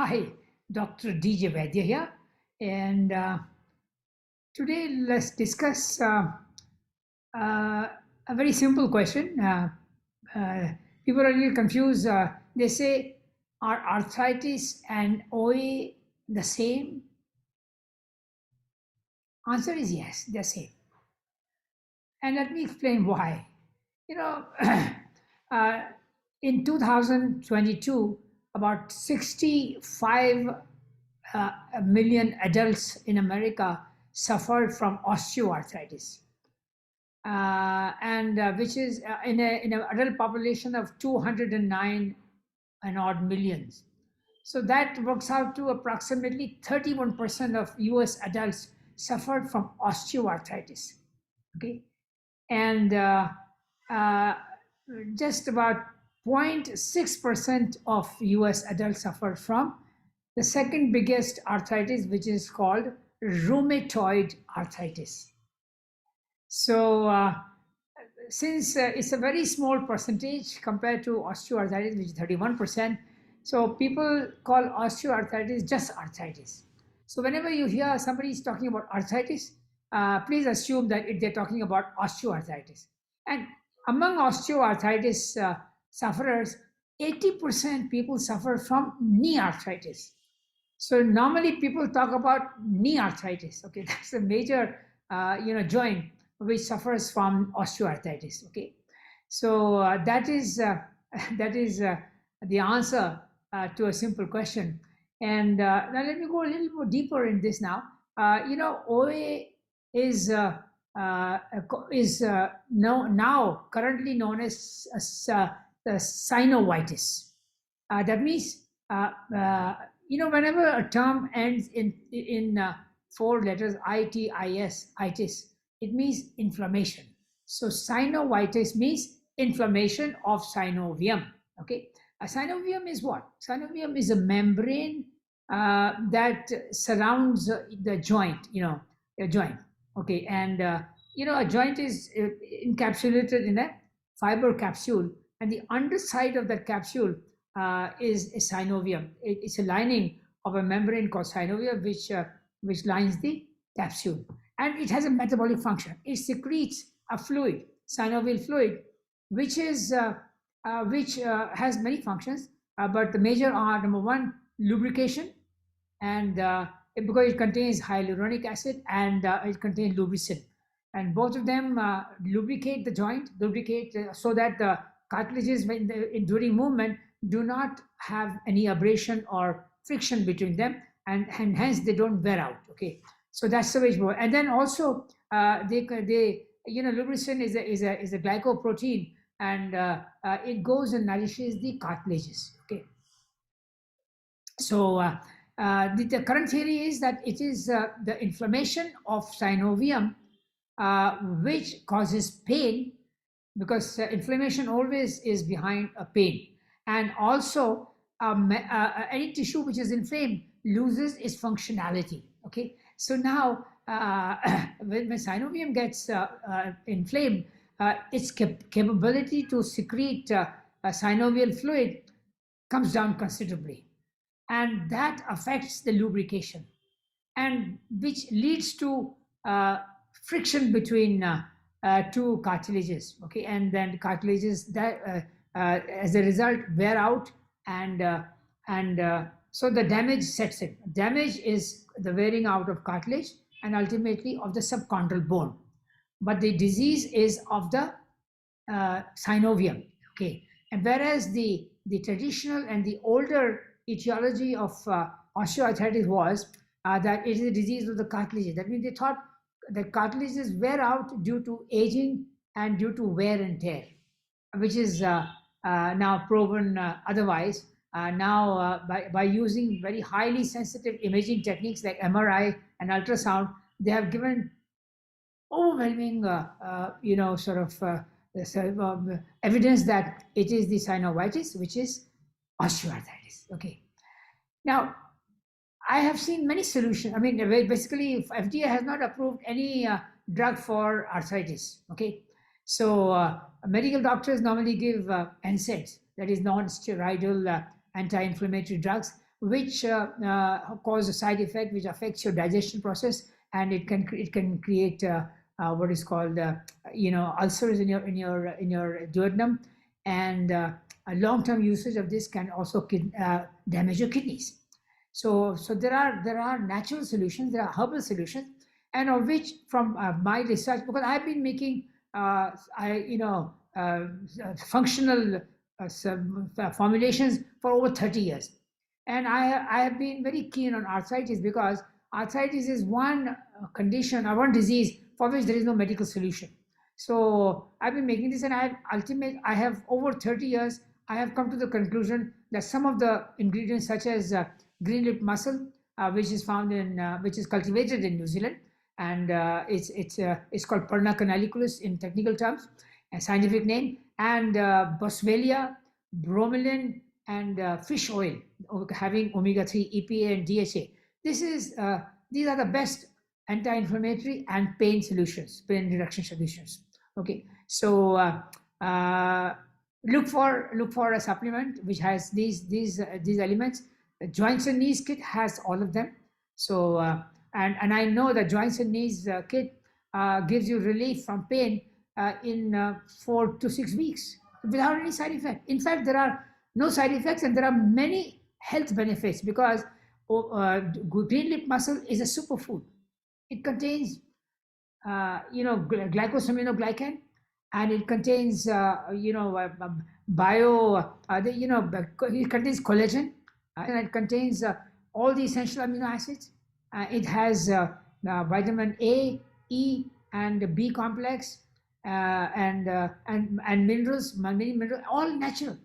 Hi, Dr. DJ Vaidya here, and today let's discuss a very simple question. Uh, People are a little confused. They say, are arthritis and OA the same? Answer is yes, they're same. And let me explain why. You know, uh, in 2022, about 65 million adults in America suffered from osteoarthritis, and which is in an adult population of 209 and odd millions. So that works out to approximately 31% of US adults suffered from osteoarthritis. Okay, and uh, just about 0.6% of US adults suffer from the second biggest arthritis, which is called rheumatoid arthritis. So, since it's a very small percentage compared to osteoarthritis, which is 31%, so people call osteoarthritis just arthritis. So, whenever you hear somebody is talking about arthritis, please assume that they're talking about osteoarthritis. And among osteoarthritis sufferers, 80% people suffer from knee arthritis. So normally people talk about knee arthritis. Okay, that's a major joint which suffers from osteoarthritis. Okay, so that is that is the answer to a simple question. And now let me go a little more deeper in this now. OA is now currently known as the synovitis. That means, whenever a term ends in four letters, itis, itis, it means inflammation. So synovitis means inflammation of synovium. Okay, a synovium is what? Synovium is a membrane that surrounds the joint. A joint. Okay, and a joint is encapsulated in a fiber capsule, and the underside of that capsule is a synovium. It's a lining of a membrane called synovium, which lines the capsule, and it has a metabolic function. It secretes a fluid, synovial fluid, which has many functions, but the major are: number one, lubrication, and because it contains hyaluronic acid, and it contains lubricant, and both of them lubricate the joint, lubricate so that the cartilages during movement do not have any abrasion or friction between them, and hence they don't wear out. Okay, so that's the way it works. And then also they lubricant is a glycoprotein, and it goes and nourishes the cartilages. Okay, so the current theory is that it is the inflammation of synovium which causes pain, because inflammation always is behind a pain. And also, any tissue which is inflamed loses its functionality. Okay, so now when synovium gets inflamed, its capability to secrete synovial fluid comes down considerably, and that affects the lubrication, and which leads to friction between two cartilages. Okay, and then cartilages that as a result wear out, and so the damage sets in. Damage is the wearing out of cartilage and ultimately of the subchondral bone, but the disease is of the synovium. Okay, and whereas the traditional and the older etiology of osteoarthritis was that it is a disease of the cartilages. That means they thought the cartilages wear out due to aging and due to wear and tear, which is now proven otherwise. Now, by using very highly sensitive imaging techniques like MRI and ultrasound, they have given overwhelming, evidence that it is the synovitis, which is osteoarthritis. Okay. Now, I have seen many solutions. I mean, basically, FDA has not approved any drug for arthritis. Okay, so medical doctors normally give NSAIDs, that is non-steroidal anti-inflammatory drugs, which cause a side effect which affects your digestion process, and it can create what is called ulcers in your duodenum, and a long-term usage of this can also damage your kidneys. So there are natural solutions, there are herbal solutions, and of which from my research, because I've been making functional formulations for over 30 years. And I have been very keen on arthritis, because arthritis is one condition or one disease for which there is no medical solution. So I've been making this, and I have over 30 years, I have come to the conclusion that some of the ingredients, such as green lip mussel, which is cultivated in New Zealand, and it's called Perna canaliculus in technical terms, a scientific name, and boswellia, bromelain, and fish oil having omega-3, EPA, and DHA. These are the best anti-inflammatory and pain solutions, pain reduction solutions. Okay, so look for a supplement which has these elements. The joints and knees kit has all of them. So and I know the joints and knees kit gives you relief from pain in 4 to 6 weeks without any side effect. In fact, there are no side effects, and there are many health benefits, because green lip mussel is a superfood. It contains glycosaminoglycan, and it contains it contains collagen, and it contains all the essential amino acids. It has vitamin A, E, and B complex, and minerals, many minerals, all natural,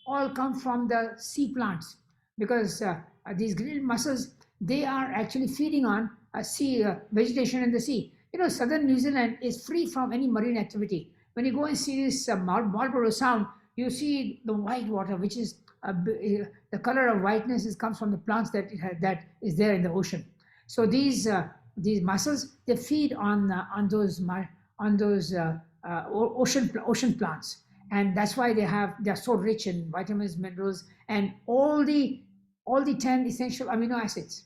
all come from the sea plants, because these green mussels, they are actually feeding on sea vegetation in the sea. Southern New Zealand is free from any marine activity. When you go and see this Marlborough Sound, you see the white water, which is the color of whiteness comes from the plants that is there in the ocean. So these mussels, they feed on those ocean plants, and that's why they're so rich in vitamins, minerals, and all the 10 essential amino acids.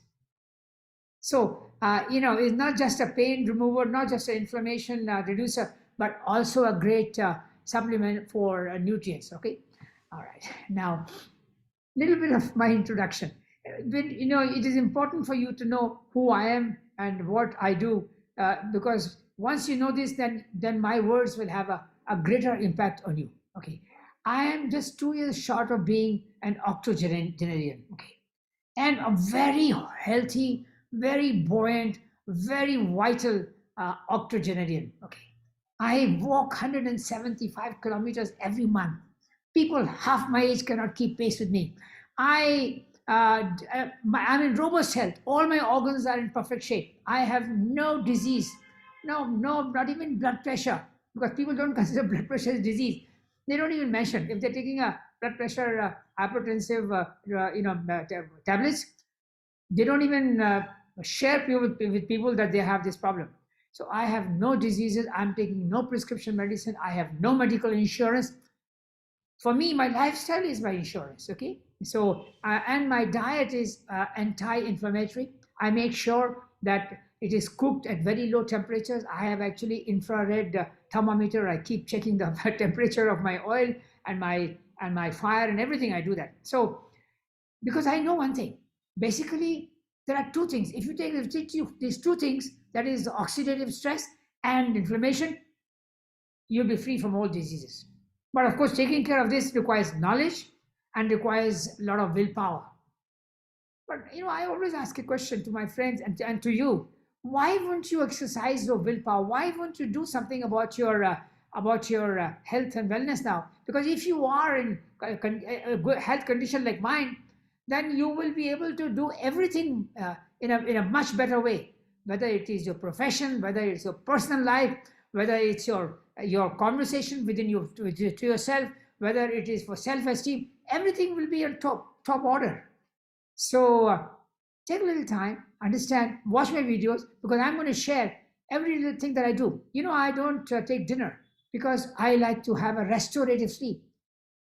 So it's not just a pain remover, not just an inflammation reducer, but also a great supplement for nutrients. Okay, all right. Now, little bit of my introduction. It is important for you to know who I am and what I do, because once you know this, then my words will have a greater impact on you. Okay, I am just 2 years short of being an octogenarian. Okay, and a very healthy, very buoyant, very vital octogenarian. Okay, I walk 175 kilometers every month. People half my age cannot keep pace with me. I'm in robust health. All my organs are in perfect shape. I have no disease. No, not even blood pressure, because people don't consider blood pressure as disease. They don't even mention if they're taking a blood pressure hypertensive tablets. They don't even share with people that they have this problem. So I have no diseases. I'm taking no prescription medicine. I have no medical insurance. For me, my lifestyle is my insurance. Okay, so and my diet is anti-inflammatory. I make sure that it is cooked at very low temperatures. I have actually infrared thermometer. I keep checking the temperature of my oil and my fire and everything. I do that. So because I know one thing, basically there are two things. If you take these two things, that is oxidative stress and inflammation, you'll be free from all diseases. But of course, taking care of this requires knowledge and requires a lot of willpower. But I always ask a question to my friends and to you: why won't you exercise your willpower? Why won't you do something about your health and wellness now? Because if you are in a good health condition like mine, then you will be able to do everything in a much better way. Whether it is your profession, whether it's your personal life, whether it's your conversation within you to yourself, whether it is for self-esteem, everything will be on top order. So take a little time, understand, watch my videos, because I'm going to share every little thing that I do. I don't take dinner, because I like to have a restorative sleep.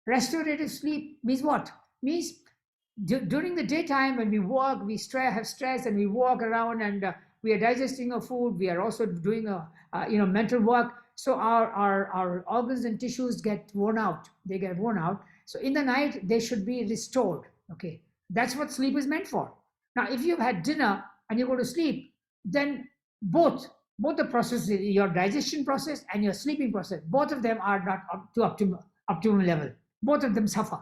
Restorative sleep means what? Means during the daytime when we work, we have stress and we walk around and we are digesting our food. We are also doing a mental work. So our organs and tissues get worn out. They get worn out. So in the night they should be restored. Okay, that's what sleep is meant for. Now, if you've had dinner and you go to sleep, then both the processes, your digestion process and your sleeping process, both of them are not up to optimum level. Both of them suffer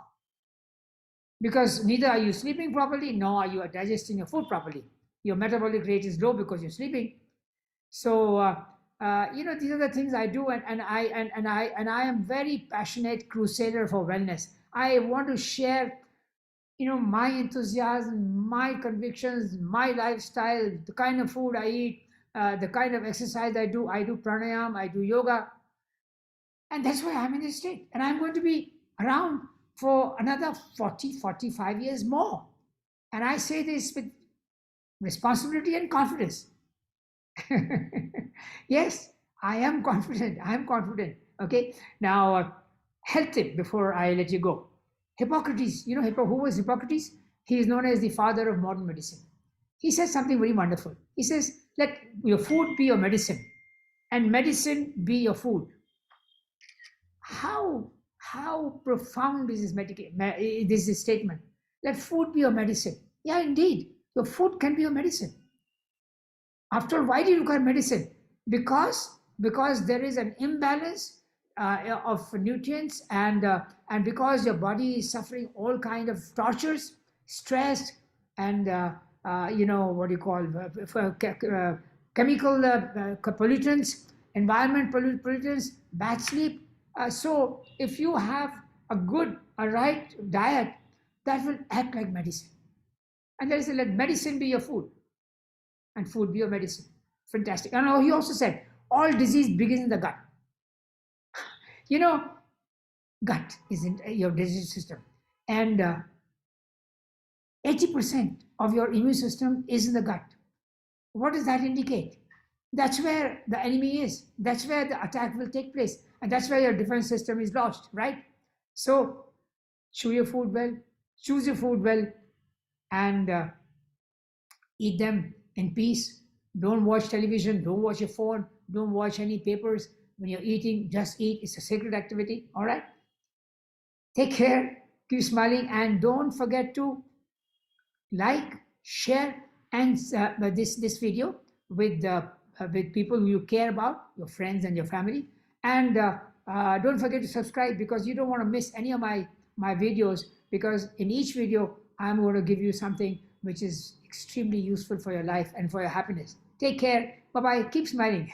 because neither are you sleeping properly nor are you digesting your food properly. Your metabolic rate is low because you're sleeping. So these are the things I do, and I am very passionate crusader for wellness. I want to share my enthusiasm, my convictions, my lifestyle, the kind of food I eat, the kind of exercise I do. I do pranayam, I do yoga, and that's why I'm in this state. And I'm going to be around for another 45 years more. And I say this with responsibility and confidence. Yes, I am confident. I am confident. Okay. Now, health tip before I let you go. Hippocrates, who was Hippocrates? He is known as the father of modern medicine. He says something very wonderful. He says, let your food be your medicine and medicine be your food. How profound is this statement? Let food be your medicine. Yeah, indeed, your food can be your medicine. After all, why do you require medicine? Because there is an imbalance of nutrients, and because your body is suffering all kind of tortures, stress, and what do you call chemical pollutants, environment pollutants, bad sleep. So if you have a right diet, that will act like medicine. And there is let medicine be your food and food be your medicine. Fantastic. And he also said, all disease begins in the gut. Gut is in your digestive system. And 80% of your immune system is in the gut. What does that indicate? That's where the enemy is. That's where the attack will take place. And that's where your defense system is lost, right? So chew your food well, choose your food well, and eat them in peace. Don't watch television, don't watch your phone, don't watch any papers. When you're eating, just eat. It's a sacred activity, all right? Take care, keep smiling, and don't forget to like, share, and this video with people who you care about, your friends and your family. And don't forget to subscribe, because you don't want to miss any of my videos, because in each video I'm going to give you something which is extremely useful for your life and for your happiness. Take care. Bye-bye. Keep smiling.